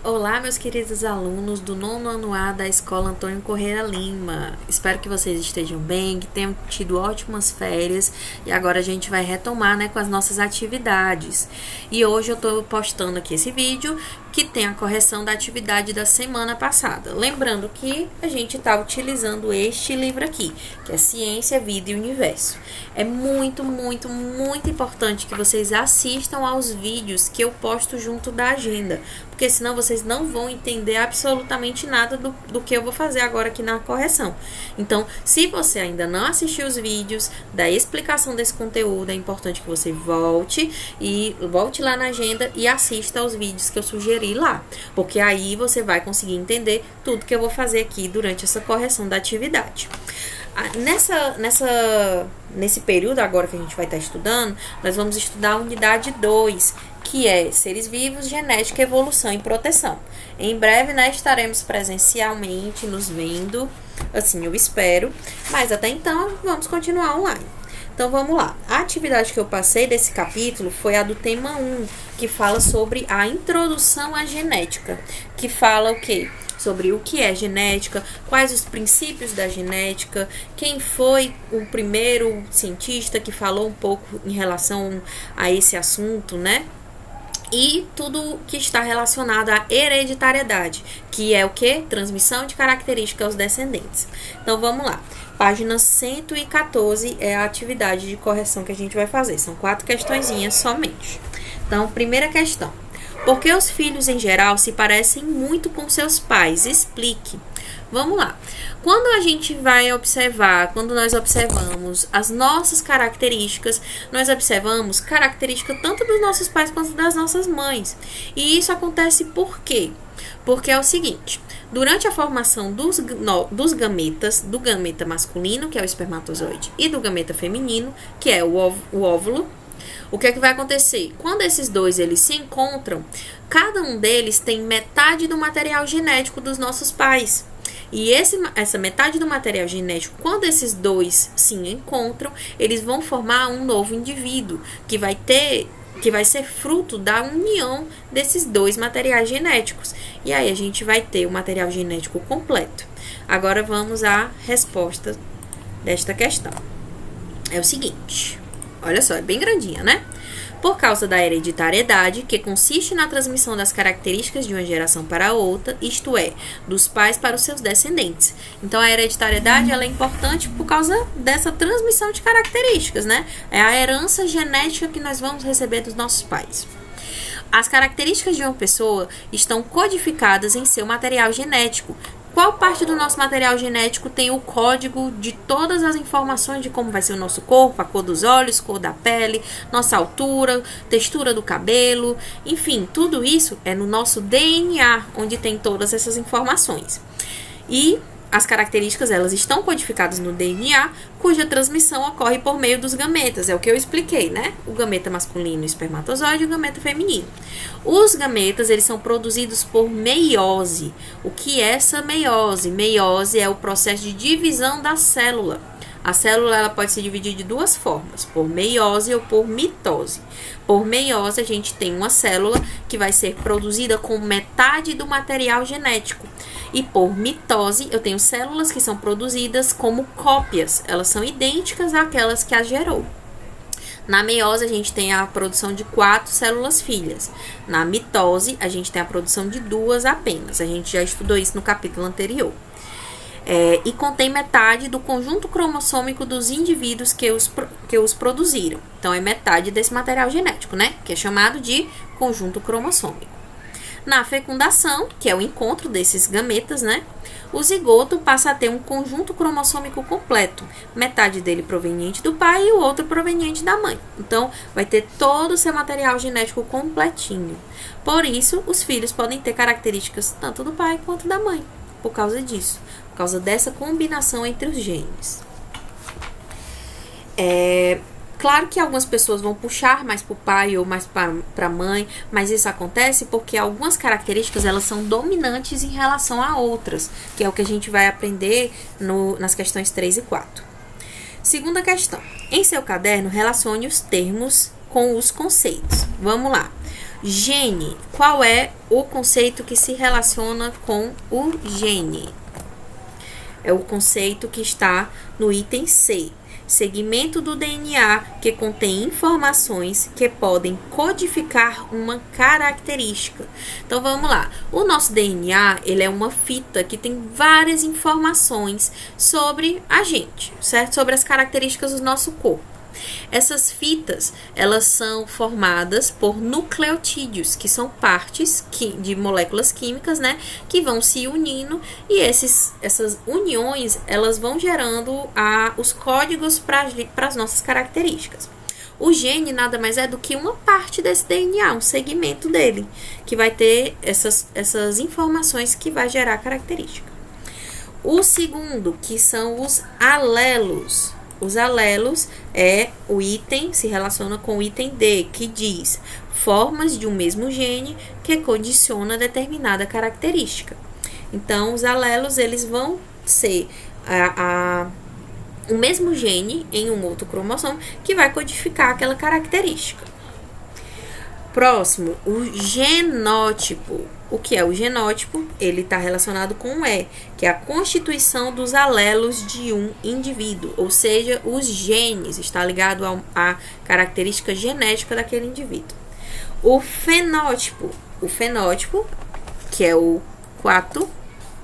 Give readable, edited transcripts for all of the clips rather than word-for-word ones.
Olá, meus queridos alunos do nono ano A da Escola Antônio Correia Lima. Espero que vocês estejam bem, que tenham tido ótimas férias e agora a gente vai retomar, com as nossas atividades. E hoje eu estou postando aqui esse vídeo que tem a correção da atividade da semana passada. Lembrando que a gente está utilizando este livro aqui, que é Ciência, Vida e Universo. É muito importante que vocês assistam aos vídeos que eu posto junto da agenda, porque senão vocês não vão entender absolutamente nada do que eu vou fazer agora aqui na correção. Então, se você ainda não assistiu os vídeos da explicação desse conteúdo, é importante que você volte lá na agenda e assista aos vídeos que eu sugeri lá, porque aí você vai conseguir entender tudo que eu vou fazer aqui durante essa correção da atividade. Nesse período agora que a gente vai estar estudando, nós vamos estudar a unidade 2, que é Seres Vivos, Genética, Evolução e Proteção. Em breve, estaremos presencialmente nos vendo, assim eu espero, mas até então vamos continuar online. Então vamos lá, a atividade que eu passei desse capítulo foi a do tema 1, que fala sobre a introdução à genética, que fala o quê? Sobre o que é genética, quais os princípios da genética, quem foi o primeiro cientista que falou um pouco em relação a esse assunto, E tudo que está relacionado à hereditariedade, que é o que? Transmissão de características aos descendentes. Então vamos lá. Página 114 é a atividade de correção que a gente vai fazer. São 4 questõezinhas somente. Então, primeira questão. Por que os filhos em geral se parecem muito com seus pais? Explique. Vamos lá. Quando nós observamos as nossas características, nós observamos características tanto dos nossos pais quanto das nossas mães. E isso acontece por quê? Porque é o seguinte, durante a formação dos gametas, do gameta masculino, que é o espermatozoide, e do gameta feminino, que é o óvulo, o que é que vai acontecer? Quando esses dois eles se encontram, cada um deles tem metade do material genético dos nossos pais. E essa metade do material genético, quando esses dois se encontram, eles vão formar um novo indivíduo, que vai ser fruto da união desses dois materiais genéticos. E aí a gente vai ter o material genético completo. Agora vamos à resposta desta questão. É o seguinte, olha só, é bem grandinha, Por causa da hereditariedade, que consiste na transmissão das características de uma geração para outra, isto é, dos pais para os seus descendentes. Então, a hereditariedade ela é importante por causa dessa transmissão de características, É a herança genética que nós vamos receber dos nossos pais. As características de uma pessoa estão codificadas em seu material genético. Qual parte do nosso material genético tem o código de todas as informações de como vai ser o nosso corpo, a cor dos olhos, cor da pele, nossa altura, textura do cabelo, enfim, tudo isso é no nosso DNA, onde tem todas essas informações. E as características, elas estão codificadas no DNA, cuja transmissão ocorre por meio dos gametas. É o que eu expliquei, O gameta masculino, o espermatozoide, e o gameta feminino. Os gametas, eles são produzidos por meiose. O que é essa meiose? Meiose é o processo de divisão da célula. A célula ela pode se dividir de duas formas, por meiose ou por mitose. Por meiose, a gente tem uma célula que vai ser produzida com metade do material genético. E por mitose, eu tenho células que são produzidas como cópias. Elas são idênticas àquelas que a gerou. Na meiose, a gente tem a produção de 4 células filhas. Na mitose, a gente tem a produção de 2 apenas. A gente já estudou isso no capítulo anterior. E contém metade do conjunto cromossômico dos indivíduos que os produziram. Então, é metade desse material genético, que é chamado de conjunto cromossômico. Na fecundação, que é o encontro desses gametas, o zigoto passa a ter um conjunto cromossômico completo. Metade dele proveniente do pai e o outro proveniente da mãe. Então, vai ter todo o seu material genético completinho. Por isso, os filhos podem ter características tanto do pai quanto da mãe. Por causa disso. Por causa dessa combinação entre os genes. Claro que algumas pessoas vão puxar mais para o pai ou mais para a mãe, mas isso acontece porque algumas características elas são dominantes em relação a outras, que é o que a gente vai aprender nas questões 3 e 4. Segunda questão. Em seu caderno, relacione os termos com os conceitos. Vamos lá. Gene. Qual é o conceito que se relaciona com o gene? É o conceito que está no item C. Segmento do DNA que contém informações que podem codificar uma característica. Então vamos lá. O nosso DNA, ele é uma fita que tem várias informações sobre a gente, certo? Sobre as características do nosso corpo. Essas fitas, elas são formadas por nucleotídeos, que são partes de moléculas químicas, né, que vão se unindo, e essas uniões, elas vão gerando os códigos para as nossas características. O gene nada mais é do que uma parte desse DNA, um segmento dele, que vai ter essas informações que vai gerar a característica. O segundo, que são os alelos. Os alelos se relaciona com o item D, que diz formas de um mesmo gene que condiciona determinada característica. Então, os alelos, eles vão ser o mesmo gene em um outro cromossomo que vai codificar aquela característica. Próximo, o genótipo. O que é o genótipo? Ele está relacionado com o E, que é a constituição dos alelos de um indivíduo, ou seja, os genes, está ligado à característica genética daquele indivíduo. O fenótipo, que é o 4,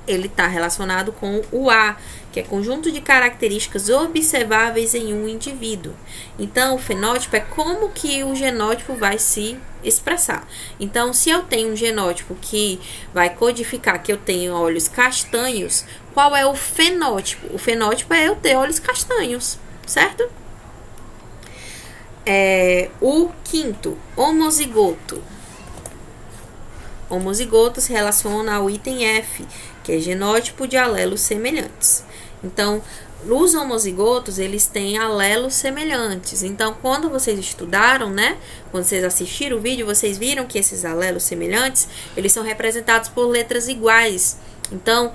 ele está relacionado com o A, que é conjunto de características observáveis em um indivíduo. Então, o fenótipo é como que o genótipo vai se expressar. Então, se eu tenho um genótipo que vai codificar que eu tenho olhos castanhos, qual é o fenótipo? O fenótipo é eu ter olhos castanhos, certo? O quinto, homozigoto. Homozigoto se relaciona ao item F, que é genótipo de alelos semelhantes. Então, os homozigotos, eles têm alelos semelhantes. Então, quando vocês estudaram, né? Quando vocês assistiram o vídeo, vocês viram que esses alelos semelhantes, eles são representados por letras iguais. Então,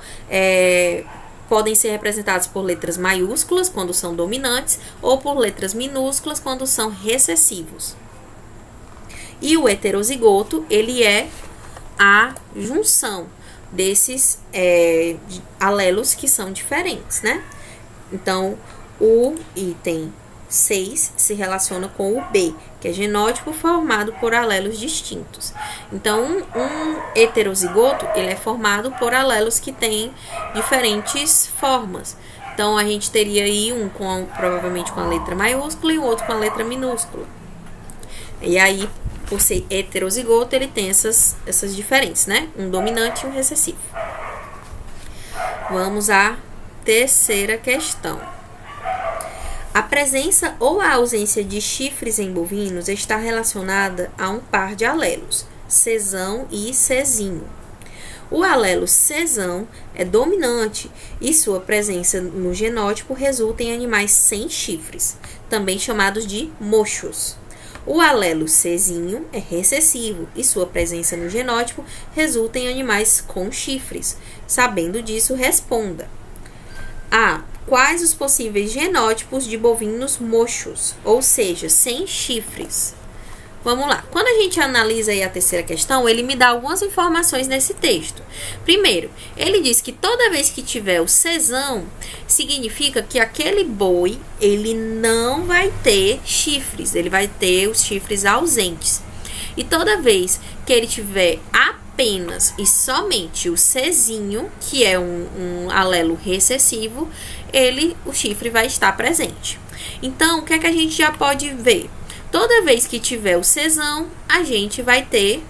podem ser representados por letras maiúsculas, quando são dominantes, ou por letras minúsculas, quando são recessivos. E o heterozigoto, ele é a junção desses alelos que são diferentes, né? Então, o item 6 se relaciona com o B, que é genótipo formado por alelos distintos. Então, um heterozigoto, ele é formado por alelos que têm diferentes formas. Então, a gente teria aí provavelmente com a letra maiúscula e o outro com a letra minúscula. E aí, por ser heterozigoto, ele tem essas diferenças, né? Um dominante e um recessivo. Vamos à terceira questão. A presença ou a ausência de chifres em bovinos está relacionada a um par de alelos, Czão e Czinho. O alelo Czão é dominante e sua presença no genótipo resulta em animais sem chifres, também chamados de mochos. O alelo Czinho é recessivo e sua presença no genótipo resulta em animais com chifres. Sabendo disso, responda. A. Quais os possíveis genótipos de bovinos mochos, ou seja, sem chifres? Vamos lá. Quando a gente analisa aí a terceira questão, ele me dá algumas informações nesse texto. Primeiro, ele diz que toda vez que tiver o Czão, significa que aquele boi, ele não vai ter chifres, ele vai ter os chifres ausentes. E toda vez que ele tiver apenas e somente o Czinho, que é um alelo recessivo, o chifre vai estar presente. Então, o que é que a gente já pode ver? Toda vez que tiver o Czão, a gente vai ter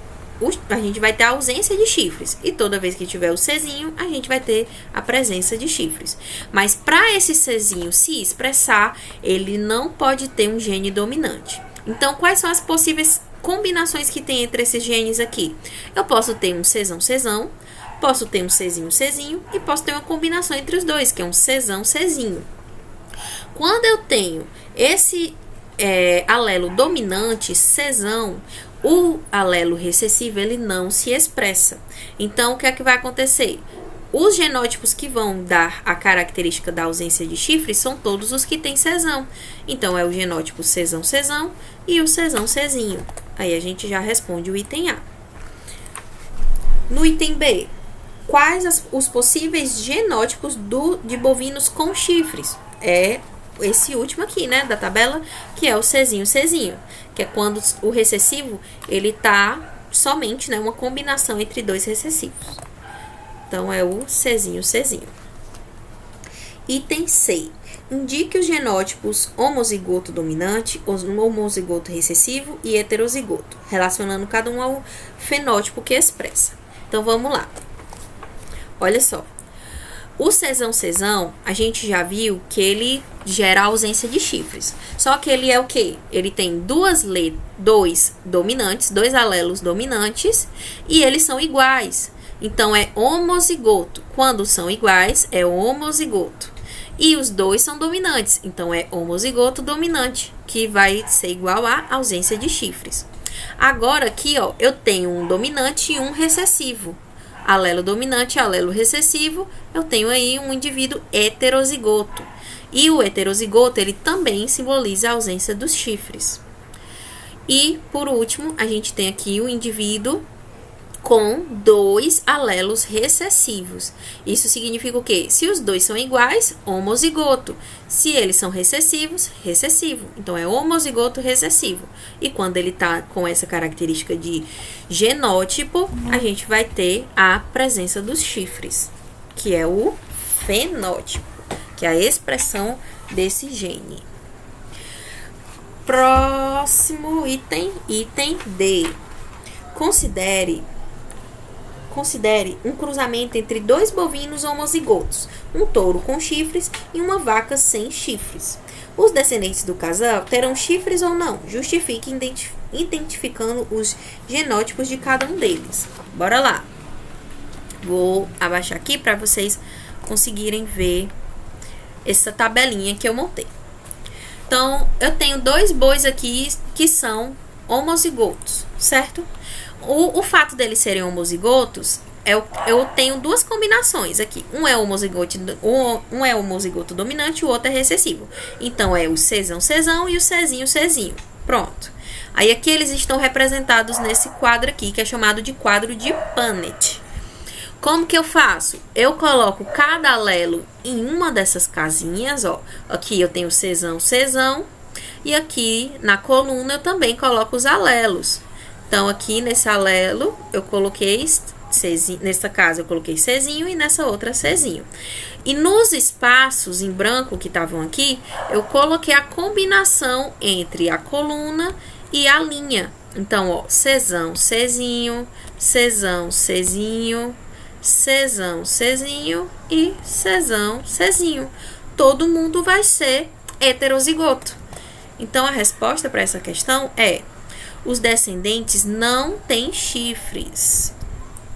a ausência de chifres. E toda vez que tiver o Czinho, a gente vai ter a presença de chifres. Mas para esse Czinho se expressar, ele não pode ter um gene dominante. Então, quais são as possíveis combinações que tem entre esses genes aqui? Eu posso ter um Czão, posso ter um Czinho e posso ter uma combinação entre os dois, que é um Czinho. Quando eu tenho esse alelo dominante, Czão, o alelo recessivo, ele não se expressa. Então, o que é que vai acontecer? Os genótipos que vão dar a característica da ausência de chifres são todos os que têm Czão. Então, é o genótipo Czão e o Czinho. Aí a gente já responde o item A. No item B, quais os possíveis genótipos de bovinos com chifres? É esse último aqui, né, da tabela, que é o Czinho, que é quando o recessivo, ele tá somente, né, uma combinação entre dois recessivos. Então, é o Czinho. Item C. Indique os genótipos homozigoto dominante, homozigoto recessivo e heterozigoto, relacionando cada um ao fenótipo que expressa. Então, vamos lá. Olha só. O Czão, a gente já viu que ele gera ausência de chifres. Só que ele é o quê? Ele tem dois alelos dominantes, e eles são iguais. Então, é homozigoto. Quando são iguais, é homozigoto. E os dois são dominantes. Então, é homozigoto dominante, que vai ser igual à ausência de chifres. Agora, aqui, ó, eu tenho um dominante e um recessivo. Alelo dominante e alelo recessivo, eu tenho aí um indivíduo heterozigoto. E o heterozigoto, ele também simboliza a ausência dos chifres. E, por último, a gente tem aqui o indivíduo com dois alelos recessivos. Isso significa o quê? Se os dois são iguais, homozigoto. Se eles são recessivos, recessivo. Então, é homozigoto recessivo. E quando ele está com essa característica de genótipo, a gente vai ter a presença dos chifres, que é o fenótipo, que é a expressão desse gene. Próximo item, item D. Considere um cruzamento entre dois bovinos homozigotos, um touro com chifres e uma vaca sem chifres. Os descendentes do casal terão chifres ou não? Justifique identificando os genótipos de cada um deles. Bora lá. Vou abaixar aqui para vocês conseguirem ver essa tabelinha que eu montei. Então, eu tenho dois bois aqui que são homozigotos, certo? O fato deles serem homozigotos, eu tenho duas combinações aqui. Um é homozigoto dominante, o outro é recessivo. Então, é o Czão e o Czinho. Pronto. Aí, aqui eles estão representados nesse quadro aqui, que é chamado de quadro de Punnett. Como que eu faço? Eu coloco cada alelo em uma dessas casinhas, ó. Aqui eu tenho Czão. E aqui na coluna eu também coloco os alelos. Então, aqui nesse alelo, eu coloquei Czinho, nessa casa eu coloquei Czinho e nessa outra Czinho. E nos espaços em branco que estavam aqui, eu coloquei a combinação entre a coluna e a linha. Então, ó, Czão, Czinho e Czinho. Todo mundo vai ser heterozigoto. Então, a resposta para essa questão é: os descendentes não têm chifres.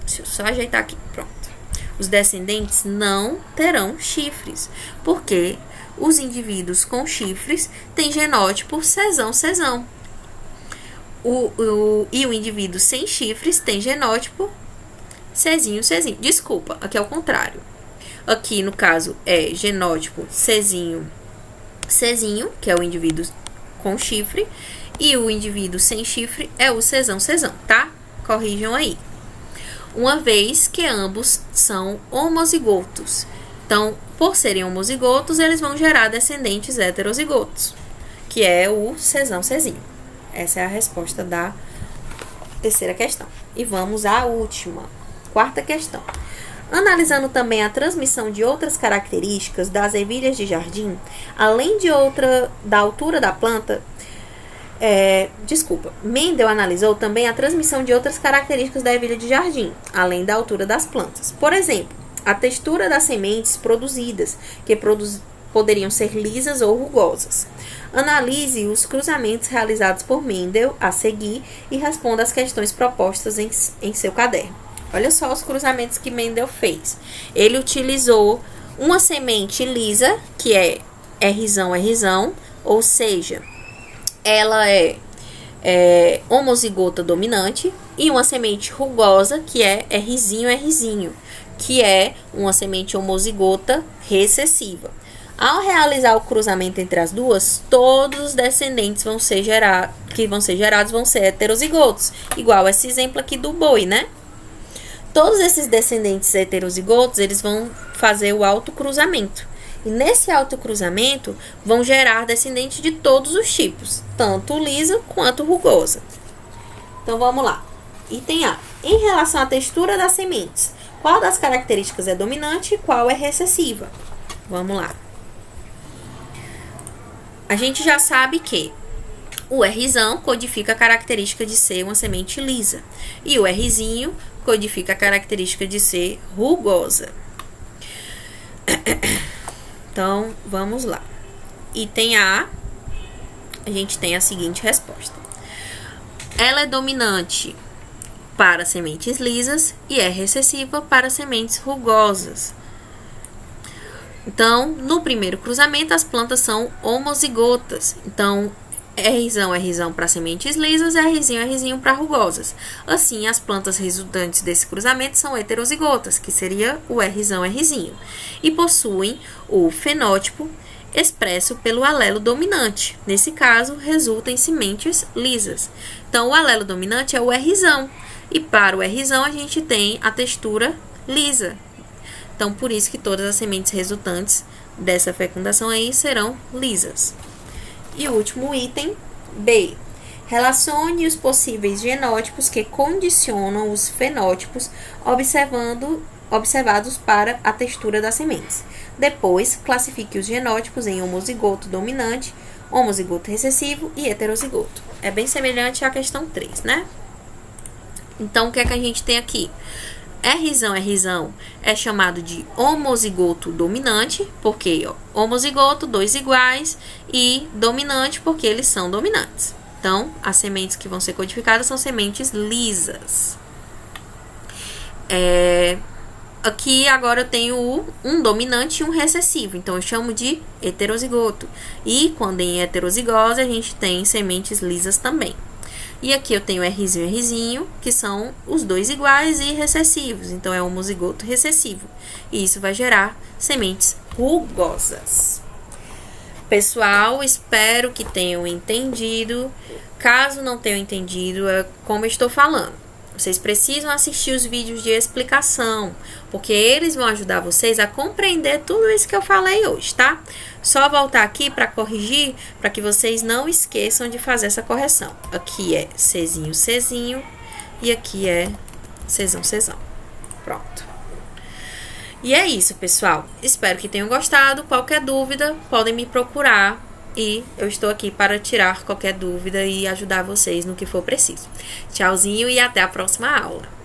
Deixa eu só ajeitar aqui, pronto. Os descendentes não terão chifres, porque os indivíduos com chifres têm genótipo Czão. E o indivíduo sem chifres tem genótipo Czinho. Desculpa, aqui é o contrário. Aqui, no caso, é genótipo Czinho, que é o indivíduo com chifre, e o indivíduo sem chifre é o Czão, tá? Corrijam aí. Uma vez que ambos são homozigotos. Então, por serem homozigotos, eles vão gerar descendentes heterozigotos, que é o Czão. Essa é a resposta da terceira questão. E vamos à última, quarta questão. Analisando também a transmissão de outras características das ervilhas de jardim, além da altura da planta, Mendel analisou também a transmissão de outras características da ervilha de jardim, além da altura das plantas. Por exemplo, a textura das sementes produzidas, que poderiam ser lisas ou rugosas. Analise os cruzamentos realizados por Mendel a seguir e responda às questões propostas em seu caderno. Olha só os cruzamentos que Mendel fez. Ele utilizou uma semente lisa, que é Rzão, ou seja, ela é homozigota dominante, e uma semente rugosa, que é Rzinho, que é uma semente homozigota recessiva. Ao realizar o cruzamento entre as duas, todos os descendentes que vão ser gerados vão ser heterozigotos, igual esse exemplo aqui do boi, né? Todos esses descendentes heterozigotos, eles vão fazer o autocruzamento. E nesse autocruzamento vão gerar descendentes de todos os tipos, tanto lisa quanto rugosa. Então vamos lá. Item A. Em relação à textura das sementes, qual das características é dominante e qual é recessiva? Vamos lá. A gente já sabe que o Rzão codifica a característica de ser uma semente lisa. E o Rzinho codifica a característica de ser rugosa. Então, vamos lá. Item A, a gente tem a seguinte resposta. Ela é dominante para sementes lisas e é recessiva para sementes rugosas. Então, no primeiro cruzamento, as plantas são homozigotas. Então, Rzão para sementes lisas e Rzinho para rugosas. Assim, as plantas resultantes desse cruzamento são heterozigotas, que seria o Rzinho, e possuem o fenótipo expresso pelo alelo dominante. Nesse caso, resulta em sementes lisas. Então, o alelo dominante é o Rzão, e para o Rzão a gente tem a textura lisa. Então, por isso que todas as sementes resultantes dessa fecundação aí serão lisas. E o último item, B. Relacione os possíveis genótipos que condicionam os fenótipos observados para a textura das sementes. Depois, classifique os genótipos em homozigoto dominante, homozigoto recessivo e heterozigoto. É bem semelhante à questão 3, né? Então, o que é que a gente tem aqui? Rzão é chamado de homozigoto dominante, porque homozigoto, dois iguais, e dominante, porque eles são dominantes. Então, as sementes que vão ser codificadas são sementes lisas. Aqui agora eu tenho um dominante e um recessivo, então eu chamo de heterozigoto. E quando em heterozigose, a gente tem sementes lisas também. E aqui eu tenho Rzinho e Rzinho, que são os dois iguais e recessivos. Então, é homozigoto recessivo. E isso vai gerar sementes rugosas. Pessoal, espero que tenham entendido. Caso não tenham entendido, é como eu estou falando. Vocês precisam assistir os vídeos de explicação, porque eles vão ajudar vocês a compreender tudo isso que eu falei hoje, tá? Só voltar aqui para corrigir, para que vocês não esqueçam de fazer essa correção. Aqui é Czinho, Czinho, e aqui é Czão, Czão. Pronto. E é isso, pessoal. Espero que tenham gostado. Qualquer dúvida, podem me procurar. E eu estou aqui para tirar qualquer dúvida e ajudar vocês no que for preciso. Tchauzinho e até a próxima aula.